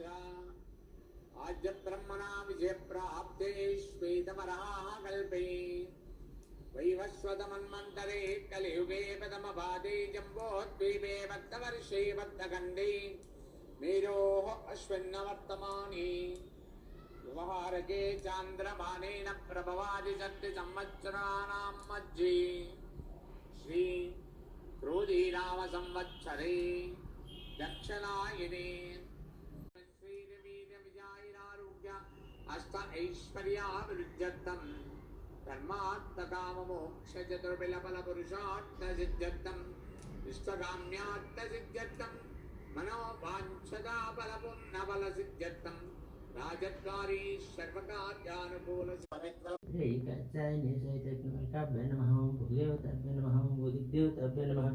आद्य ब्रह्मणा विजय प्राप्ते श्वेतवराह कल्पे वैवस्वतमन्वन्तरे कलियुगे प्रथमपादे जम्बोद्वीपे भक्तवर्षे भक्तखण्डे मेरोः अश्विन्नवर्तमाने व्यवहारके चान्द्रमानेन प्रभवादि शक्ति संवत्सराणां मध्ये श्री क्रोधीनाम संवत्सरे दक्षिणायने श्रीरवीरविजयारोग्य अष्ट ऐश्वर्याभिवृद्ध्यर्थं धर्मार्थकाममोक्ष चतुर्विलफलपुरुषार्थसिद्ध्यर्थम् इष्टकाम्यार्थसिद्ध्यर्थं मनोवाञ्छदाफलपुण्यफलसिद्ध्यर्थं राजद्वारी सर्वकार्यानुकूल नमः भूदेवताभ्यो नमः भूदिदेवताभ्यो नमः